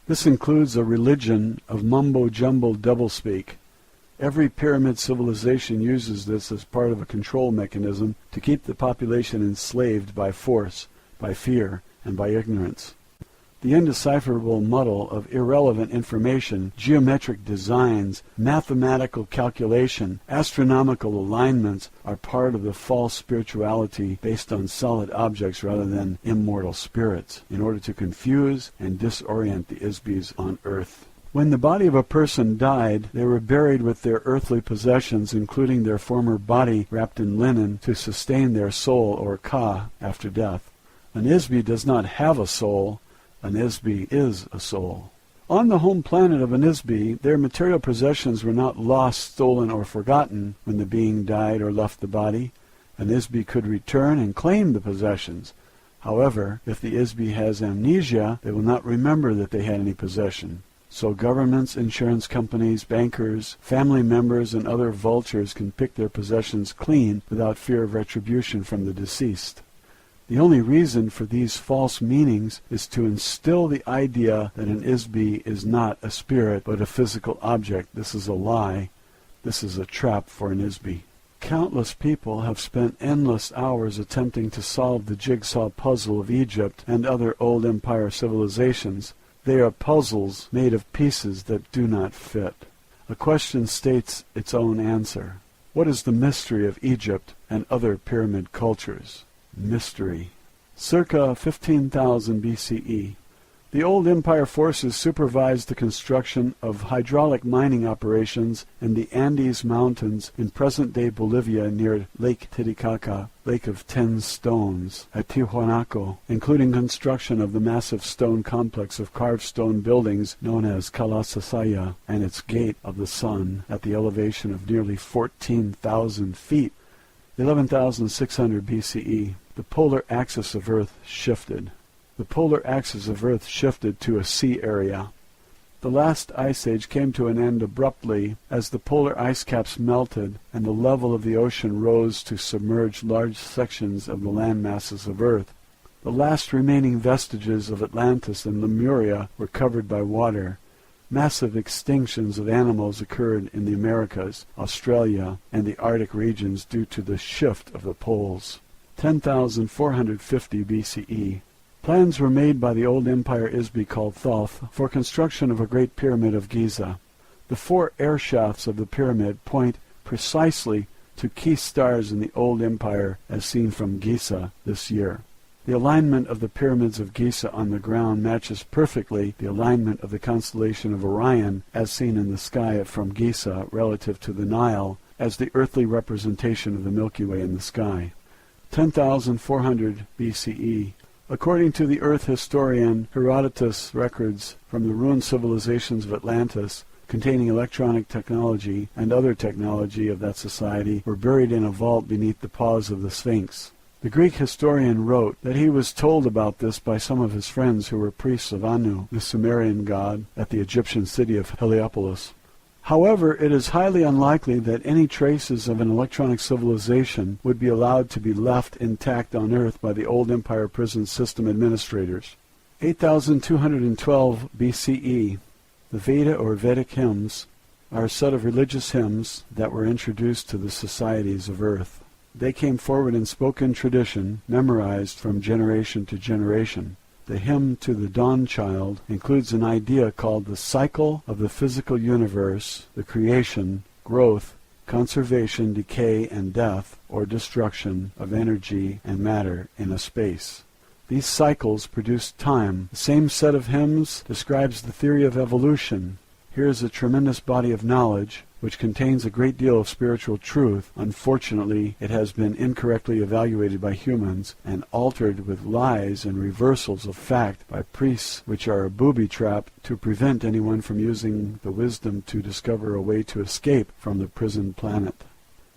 This includes a religion of mumbo-jumbo doublespeak. Every pyramid civilization uses this as part of a control mechanism to keep the population enslaved by force, by fear, and by ignorance. The indecipherable muddle of irrelevant information, geometric designs, mathematical calculation, astronomical alignments are part of the false spirituality based on solid objects rather than immortal spirits, in order to confuse and disorient the Isbis on earth. When the body of a person died, they were buried with their earthly possessions, including their former body wrapped in linen, to sustain their soul, or ka, after death. An Isbi does not have a soul. An Isbi is a soul. On the home planet of an Isbi, their material possessions were not lost, stolen, or forgotten when the being died or left the body. An Isbi could return and claim the possessions. However, if the Isbi has amnesia, they will not remember that they had any possession. So governments, insurance companies, bankers, family members, and other vultures can pick their possessions clean without fear of retribution from the deceased. The only reason for these false meanings is to instill the idea that an Isbi is not a spirit but a physical object. This is a lie. This is a trap for an Isbi. Countless people have spent endless hours attempting to solve the jigsaw puzzle of Egypt and other old empire civilizations. They are puzzles made of pieces that do not fit. A question states its own answer. What is the mystery of Egypt and other pyramid cultures? Mystery. Circa 15,000 BCE, the old empire forces supervised the construction of hydraulic mining operations in the Andes Mountains in present-day Bolivia near Lake Titicaca, Lake of 10 Stones, at Tiwanaku, including construction of the massive stone complex of carved stone buildings known as Kalasasaya and its Gate of the Sun at the elevation of nearly 14,000 feet. 11,600 BCE, the polar axis of Earth shifted. The polar axis of Earth shifted to a sea area. The last ice age came to an end abruptly as the polar ice caps melted and the level of the ocean rose to submerge large sections of the land masses of Earth. The last remaining vestiges of Atlantis and Lemuria were covered by water. Massive extinctions of animals occurred in the Americas, Australia, and the Arctic regions due to the shift of the poles. 10,450 BCE. Plans were made by the old empire Isbi called Thoth for construction of a great pyramid of Giza. The 4 air shafts of the pyramid point precisely to key stars in the old empire as seen from Giza this year. The alignment of the pyramids of Giza on the ground matches perfectly the alignment of the constellation of Orion as seen in the sky from Giza relative to the Nile as the earthly representation of the Milky Way in the sky. 10,400 BCE. According to the Earth historian Herodotus records from the ruined civilizations of Atlantis, containing electronic technology and other technology of that society, were buried in a vault beneath the paws of the Sphinx. The Greek historian wrote that he was told about this by some of his friends who were priests of Anu, the Sumerian god, at the Egyptian city of Heliopolis. However, it is highly unlikely that any traces of an electronic civilization would be allowed to be left intact on Earth by the old empire prison system administrators. 8,212 BCE. The Veda or Vedic hymns are a set of religious hymns that were introduced to the societies of Earth. They came forward in spoken tradition, memorized from generation to generation. The hymn to the dawn child includes an idea called the cycle of the physical universe, the creation, growth, conservation, decay, and death, or destruction of energy and matter in a space. These cycles produce time. The same set of hymns describes the theory of evolution. Here is a tremendous body of knowledge which contains a great deal of spiritual truth. Unfortunately, it has been incorrectly evaluated by humans and altered with lies and reversals of fact by priests, which are a booby trap to prevent anyone from using the wisdom to discover a way to escape from the prison planet.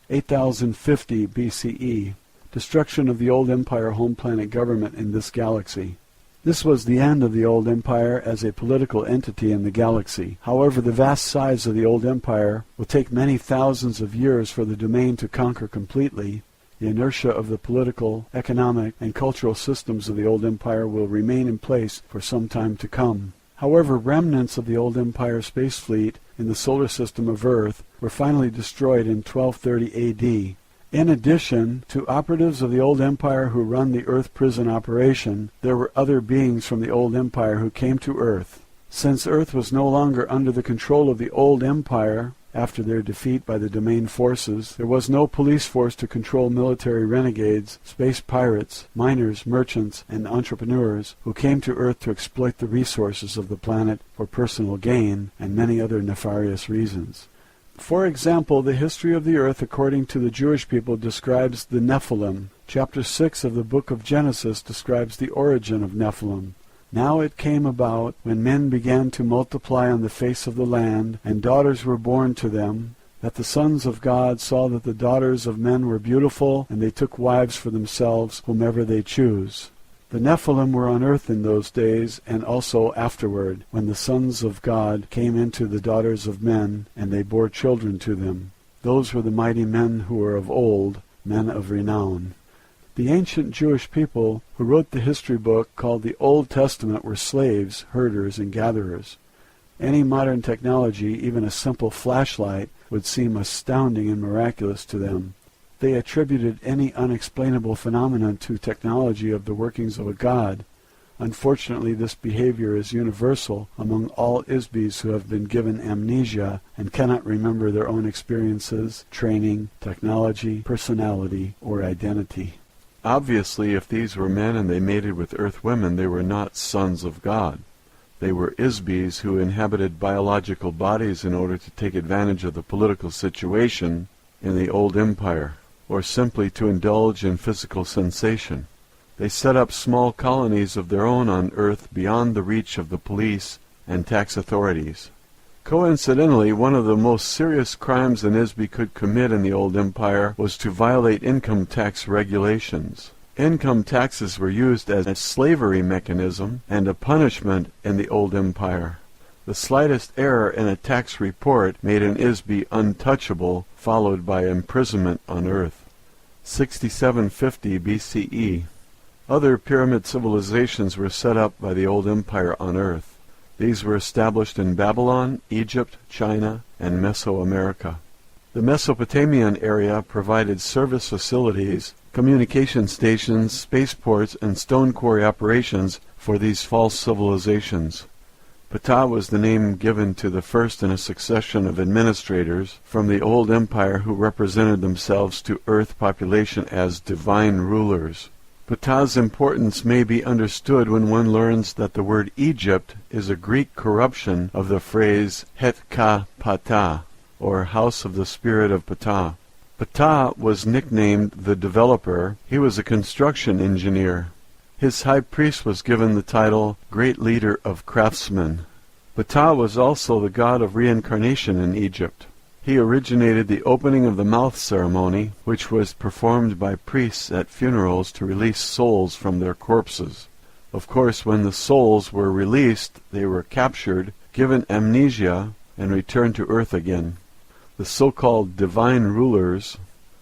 8050 BCE. Destruction of the old empire home planet government in this galaxy. This was the end of the old empire as a political entity in the galaxy. However, the vast size of the old empire will take many thousands of years for the domain to conquer completely. The inertia of the political, economic, and cultural systems of the old empire will remain in place for some time to come. However, remnants of the old Empire space fleet in the solar system of Earth were finally destroyed in 1230 AD. In addition to operatives of the old Empire who run the Earth prison operation, there were other beings from the old Empire who came to Earth. Since Earth was no longer under the control of the old Empire, after their defeat by the Domain forces, there was no police force to control military renegades, space pirates, miners, merchants, and entrepreneurs who came to Earth to exploit the resources of the planet for personal gain and many other nefarious reasons. For example, the history of the Earth according to the Jewish people describes the Nephilim. Chapter 6 of the book of Genesis describes the origin of Nephilim. Now it came about, when men began to multiply on the face of the land, and daughters were born to them, that the sons of God saw that the daughters of men were beautiful, and they took wives for themselves whomever they choose. The Nephilim were on earth in those days, and also afterward, when the sons of God came into the daughters of men, and they bore children to them. Those were the mighty men who were of old, men of renown. The ancient Jewish people who wrote the history book called the Old Testament were slaves, herders, and gatherers. Any modern technology, even a simple flashlight, would seem astounding and miraculous to them. They attributed any unexplainable phenomenon to technology of the workings of a god. Unfortunately, this behavior is universal among all ISBEs who have been given amnesia and cannot remember their own experiences, training, technology, personality, or identity. Obviously, if these were men and they mated with earth women, they were not sons of God. They were ISBEs who inhabited biological bodies in order to take advantage of the political situation in the old empire, or simply to indulge in physical sensation. They set up small colonies of their own on Earth beyond the reach of the police and tax authorities. Coincidentally, one of the most serious crimes an ISBE could commit in the old empire was to violate income tax regulations. Income taxes were used as a slavery mechanism and a punishment in the old empire. The slightest error in a tax report made an ISBE untouchable, followed by imprisonment on Earth. 6750 BCE. Other pyramid civilizations were set up by the old empire on Earth. These were established in Babylon, Egypt, China, and Mesoamerica. The Mesopotamian area provided service facilities, communication stations, spaceports, and stone quarry operations for these false civilizations. Ptah was the name given to the first in a succession of administrators from the old empire who represented themselves to Earth population as divine rulers. Ptah's importance may be understood when one learns that the word Egypt is a Greek corruption of the phrase Het Ka Ptah, or House of the Spirit of Ptah. Ptah was nicknamed the Developer. He was a construction engineer. His high priest was given the title Great Leader of Craftsmen. Ptah was also the god of reincarnation in Egypt. He originated the opening of the mouth ceremony, which was performed by priests at funerals to release souls from their corpses. Of course, when the souls were released, they were captured, given amnesia, and returned to Earth again. The so-called divine rulers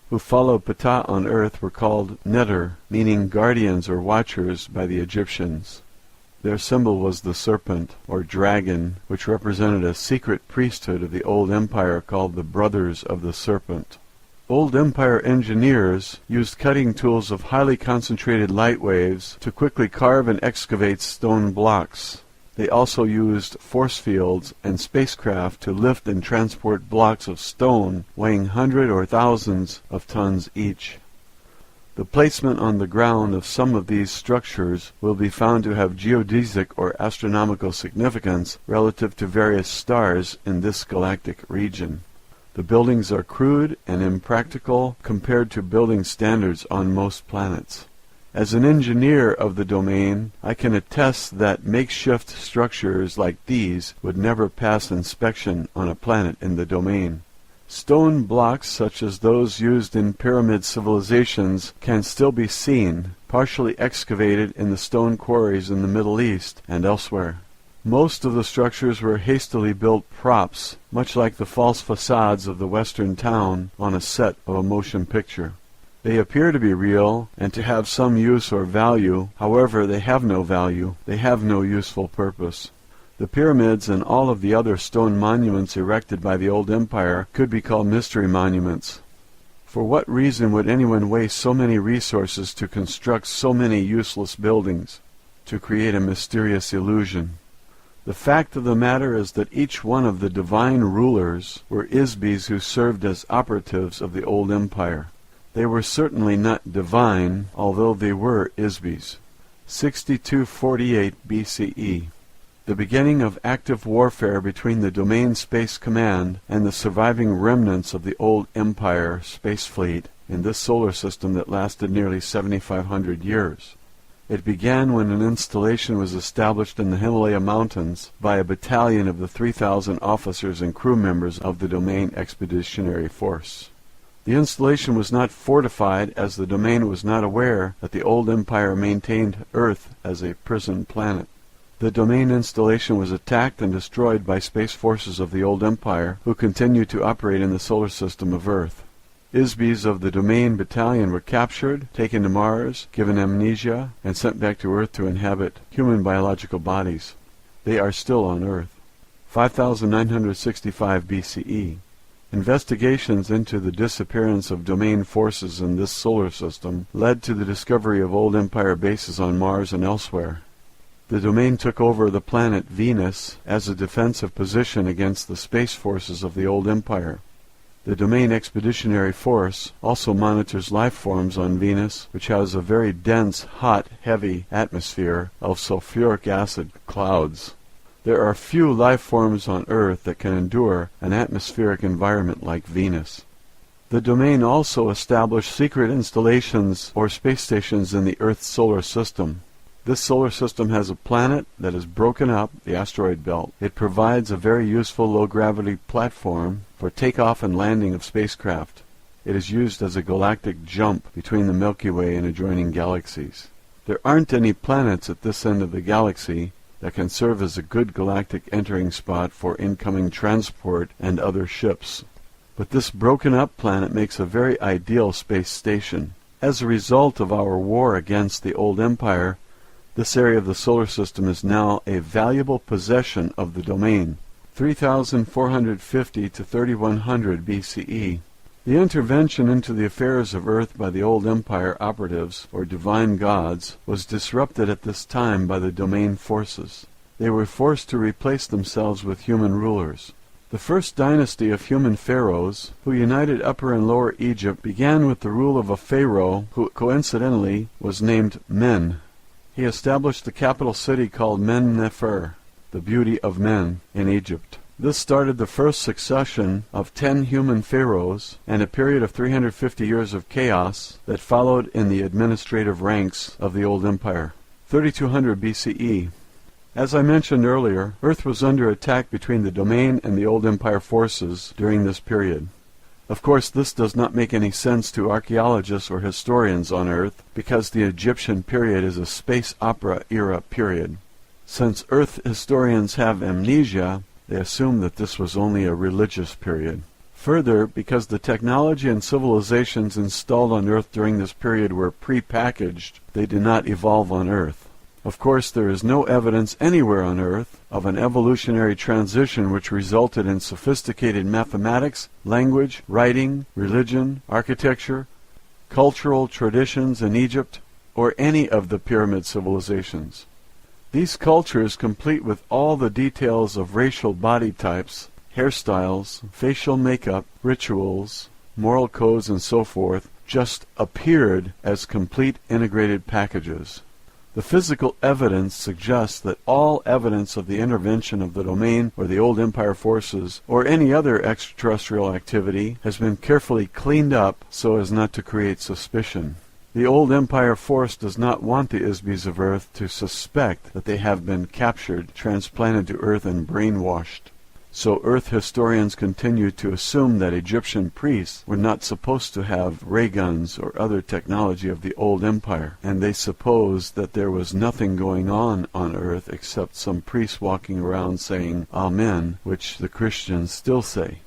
who followed Ptah on Earth were called Neter, meaning guardians or watchers by the Egyptians. Their symbol was the serpent, or dragon, which represented a secret priesthood of the old empire called the Brothers of the Serpent. Old empire engineers used cutting tools of highly concentrated light waves to quickly carve and excavate stone blocks. They also used force fields and spacecraft to lift and transport blocks of stone weighing hundreds or thousands of tons each. The placement on the ground of some of these structures will be found to have geodesic or astronomical significance relative to various stars in this galactic region. The buildings are crude and impractical compared to building standards on most planets. As an engineer of the domain, I can attest that makeshift structures like these would never pass inspection on a planet in the domain. Stone blocks such as those used in pyramid civilizations can still be seen, partially excavated in the stone quarries in the Middle East and elsewhere. Most of the structures were hastily built props, much like the false facades of the Western town on a set of a motion picture. They appear to be real and to have some use or value. However, they have no value. They have no useful purpose. The pyramids and all of the other stone monuments erected by the old empire could be called mystery monuments. For what reason would anyone waste so many resources to construct so many useless buildings, to create a mysterious illusion? The fact of the matter is that each one of the divine rulers were Isbis who served as operatives of the old empire. They were certainly not divine, although they were Isbis. 6248 BCE. The beginning of active warfare between the Domain Space Command and the surviving remnants of the old Empire space fleet in this solar system that lasted nearly 7,500 years. It began when an installation was established in the Himalaya Mountains by a battalion of the 3,000 officers and crew members of the Domain Expeditionary Force. The installation was not fortified, as the Domain was not aware that the old Empire maintained Earth as a prison planet. The Domain installation was attacked and destroyed by space forces of the old Empire, who continued to operate in the solar system of Earth. Isbis of the Domain battalion were captured, taken to Mars, given amnesia, and sent back to Earth to inhabit human biological bodies. They are still on Earth. 5965 BCE. Investigations into the disappearance of Domain forces in this solar system led to the discovery of old Empire bases on Mars and elsewhere. The Domain took over the planet Venus as a defensive position against the space forces of the old Empire. The Domain Expeditionary Force also monitors life forms on Venus, which has a very dense, hot, heavy atmosphere of sulfuric acid clouds. There are few life forms on Earth that can endure an atmospheric environment like Venus. The Domain also established secret installations or space stations in the Earth's solar system. This solar system has a planet that is broken up, the asteroid belt. It provides a very useful low-gravity platform for takeoff and landing of spacecraft. It is used as a galactic jump between the Milky Way and adjoining galaxies. There aren't any planets at this end of the galaxy that can serve as a good galactic entering spot for incoming transport and other ships. But this broken-up planet makes a very ideal space station. As a result of our war against the old Empire, this area of the solar system is now a valuable possession of the Domain. 3450 to 3100 BCE. The intervention into the affairs of Earth by the old Empire operatives, or divine gods, was disrupted at this time by the Domain forces. They were forced to replace themselves with human rulers. The first dynasty of human pharaohs, who united Upper and Lower Egypt, began with the rule of a pharaoh who coincidentally was named Men. He established the capital city called Men-Nefer, the beauty of men, in Egypt. This started the first succession of 10 human pharaohs and a period of 350 years of chaos that followed in the administrative ranks of the old empire. 3200 BCE. As I mentioned earlier, Earth was under attack between the Domain and the old empire forces during this period. Of course, this does not make any sense to archaeologists or historians on Earth, because the Egyptian period is a space opera era period. Since Earth historians have amnesia, they assume that this was only a religious period. Further, because the technology and civilizations installed on Earth during this period were pre-packaged, they did not evolve on Earth. Of course, there is no evidence anywhere on Earth of an evolutionary transition which resulted in sophisticated mathematics, language, writing, religion, architecture, cultural traditions in Egypt, or any of the pyramid civilizations. These cultures, complete with all the details of racial body types, hairstyles, facial makeup, rituals, moral codes, and so forth, just appeared as complete integrated packages. The physical evidence suggests that all evidence of the intervention of the Domain or the old empire forces or any other extraterrestrial activity has been carefully cleaned up so as not to create suspicion. The old empire force does not want the Isbis of Earth to suspect that they have been captured, transplanted to Earth, and brainwashed. So Earth historians continue to assume that Egyptian priests were not supposed to have ray guns or other technology of the old empire, and they suppose that there was nothing going on Earth except some priests walking around saying Amen, which the Christians still say.